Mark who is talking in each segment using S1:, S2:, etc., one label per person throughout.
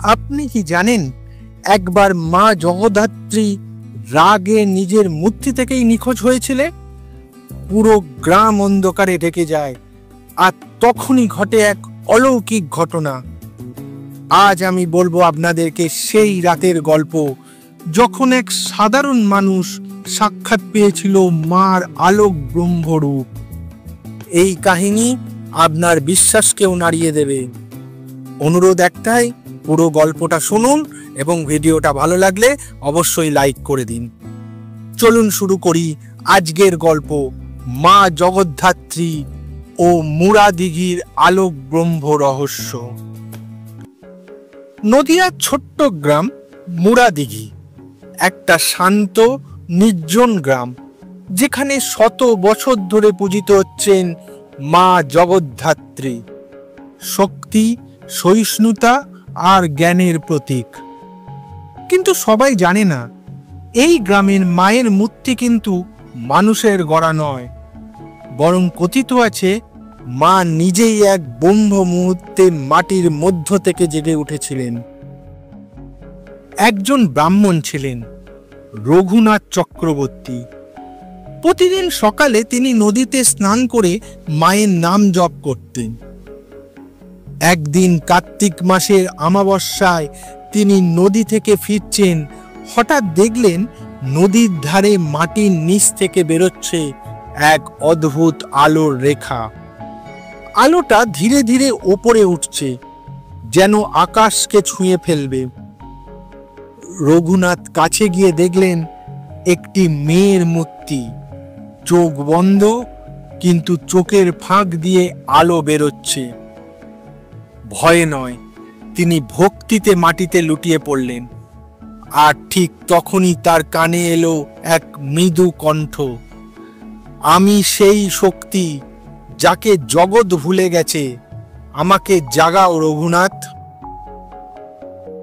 S1: আপনি কি জানেন, একবার মা জগদ্ধাত্রী রাগে নিজের মূর্তি থেকেই নিখোঁজ হয়েছিলেন। পুরো গ্রাম অন্ধকারে ঢেকে যায়, আর তখনই ঘটে এক অলৌকিক ঘটনা। আজ আমি বলবো আপনাদেরকে সেই রাতের গল্প, যখন এক সাধারণ মানুষ সাক্ষাৎ পেয়েছিল মার আলোক ব্রহ্মরূপ। এই কাহিনী আপনার বিশ্বাসকেও নাড়িয়ে দেবে। অনুরোধ একটাই, পুরো গল্পটা শুনুন এবং ভিডিওটা ভালো লাগলে অবশ্যই লাইক করে দিন। চলুন শুরু করি আজকের গল্প, মা জগদ্ধাত্রী ও মুড়াদিঘির আলোক ব্রহ্ম রহস্য। নদিয়ার ছোট্ট গ্রাম মুড়াদিঘি একটা শান্ত নির্জন গ্রাম, যেখানে শত বছর ধরে পূজিত হচ্ছেন মা জগদ্ধাত্রী, শক্তি, সহিষ্ণুতা আর জ্ঞানের প্রতীক। কিন্তু সবাই জানে না, এই গ্রামের মায়ের মূর্তি কিন্তু মানুষের গড়া নয়, বরং কথিত আছে মা নিজেই এক ব্রহ্ম মুহূর্তে মাটির মধ্য থেকে জেগে উঠেছিলেন। একজন ব্রাহ্মণ ছিলেন রঘুনাথ চক্রবর্তী। প্রতিদিন সকালে তিনি নদীতে স্নান করে মায়ের নাম জপ করতেন। একদিন কার্তিক মাসের অমাবস্যায় তিনি নদী থেকে ফিরছেন, হঠাৎ দেখলেন নদীর ধারে মাটির নিচ থেকে বেরোচ্ছে এক অদ্ভুত আলোর রেখা। আলোটা ধীরে ধীরে ওপরে উঠছে, যেন আকাশকে ছুঁয়ে ফেলবে। রঘুনাথ কাছে গিয়ে দেখলেন একটি মেয়ের মূর্তি, চোখ বন্ধ, কিন্তু চোখের ফাঁক দিয়ে আলো বেরোচ্ছে। ভয়ে নয়, তিনি ভক্তিতে মাটিতে লুটিয়ে পড়লেন। আর ঠিক তখনই তার কানে এলো এক মৃদু কণ্ঠ, আমি সেই শক্তি যাকে জগৎ ভুলে গেছে, আমাকে জাগাও রঘুনাথ।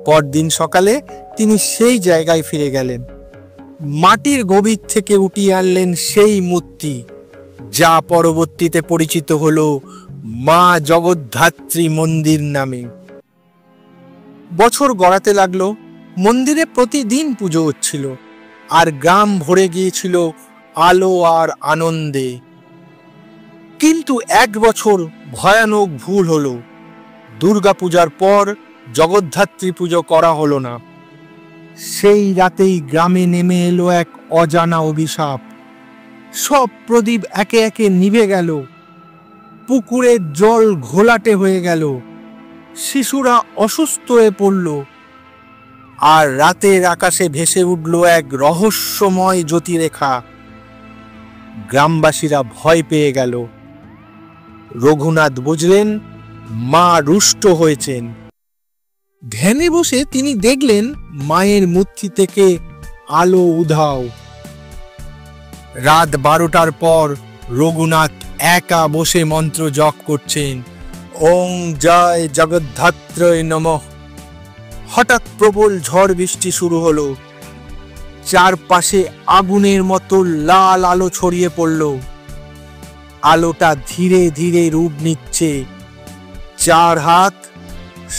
S1: পরদিন সকালে তিনি সেই জায়গায় ফিরে গেলেন। মাটির গভীর থেকে উঠিয়ে আনলেন সেই মূর্তি, যা পরবর্তীতে পরিচিত হলো মা জগদ্ধাত্রী মন্দির নামে। বছর গড়াতে লাগলো, মন্দিরে প্রতিদিন পুজো হচ্ছিল, আর গ্রাম ভরে গিয়েছিল আলো আর আনন্দে। কিন্তু এক বছর ভয়ানক ভুল হলো। দুর্গাপূজার পর জগদ্ধাত্রী পুজো করা হলো না। সেই রাতেই গ্রামে নেমে এলো এক অজানা অভিশাপ। সব প্রদীপ একে একে নিভে গেল, পুকুরের জল ঘোলাটে হয়ে গেল, শিশুরা অসুস্থ হয়ে পড়ল, আর রাতের আকাশে ভেসে উঠল এক রহস্যময় জ্যোতিরেখা। গ্রামবাসীরা ভয় পেয়ে গেল। রঘুনাথ বুঝলেন মা রুষ্ট হয়েছেন। ধ্যানে বসে তিনি দেখলেন মায়ের মূর্তি থেকে আলো উধাও। রাত 12টার পর রঘুনাথ একা বসে মন্ত্র জপ করছেন, ওং জয় জগদ্ধাত্রী নমঃ। হঠাৎ প্রবল ঝড় বৃষ্টি শুরু হলো। চারপাশে আগুনের মতো লাল আলো ছড়িয়ে পড়ল। আলোটা ধীরে ধীরে রূপ নিচ্ছে। 4 হাত,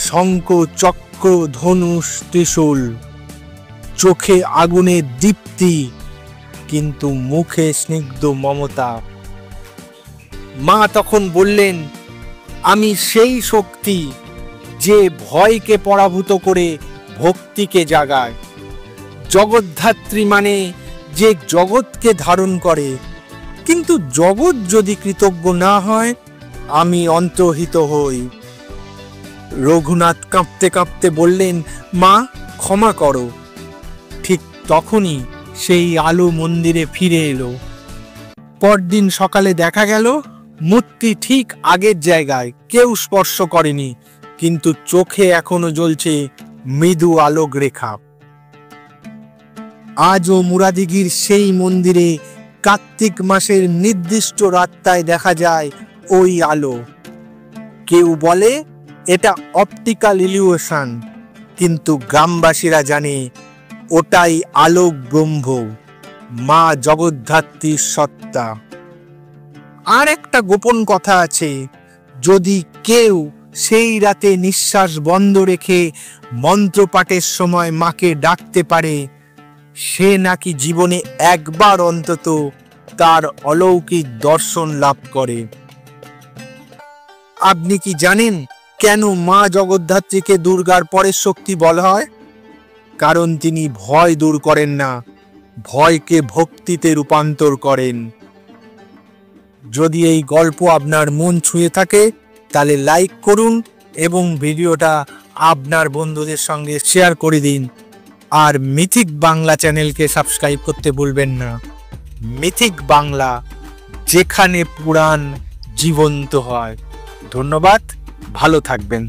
S1: শঙ্খ, চক্র, ধনুষ, ত্রিশূল, চোখে আগুনের দীপ্তি, কিন্তু মুখে স্নিগ্ধ মমতা। মা তখন বললেন, আমি সেই শক্তি যে ভয়কে পরাভূত করে ভক্তিকে জাগায়। জগদ্ধাত্রী মানে যে জগৎকে ধারণ করে, কিন্তু জগৎ যদি কৃতজ্ঞ না হয়, আমি অন্তর্হিত হই। রঘুনাথ কাঁপতে কাঁপতে বললেন, মা ক্ষমা করো। ঠিক তখনই সেই আলো মন্দিরে ফিরে এলো। পরদিন সকালে দেখা গেল মূর্তি ঠিক আগের জায়গায়, কেউ স্পর্শ করেনি, কিন্তু চোখে এখনো জ্বলছে মৃদু আলোক রেখা। আজও মুড়াদিঘির সেই মন্দিরে কার্তিক মাসের নির্দিষ্ট রাতটায় দেখা যায় ওই আলো। কেউ বলে এটা অপটিক্যাল ইলিউশন, কিন্তু গ্রামবাসীরা জানে ওটাই আলোক ব্রহ্ম, মা জগদ্ধাত্রীর সত্তা। আর একটা গোপন কথা আছে, যদি কেউ সেই রাতে নিঃশ্বাস বন্ধ রেখে মন্ত্রপাঠের সময় মাকে ডাকতে পারে, সে নাকি জীবনে একবার অন্তত তার অলৌকিক দর্শন লাভ করে। আপনি কি জানেন কেন মা জগদ্ধাত্রীকে দুর্গার পরের শক্তি বলা হয়? কারণ তিনি ভয় দূর করেন না, ভয়কে ভক্তিতে রূপান্তর করেন। যদি এই গল্প আপনার মন ছুঁয়ে থাকে তাহলে লাইক করুন এবং ভিডিওটা আপনার বন্ধুদের সঙ্গে শেয়ার করে দিন। আর মিথিক বাংলা চ্যানেলকে সাবস্ক্রাইব করতে ভুলবেন না। মিথিক বাংলা, যেখানে পুরাণ জীবন্ত হয়। ধন্যবাদ, ভালো থাকবেন।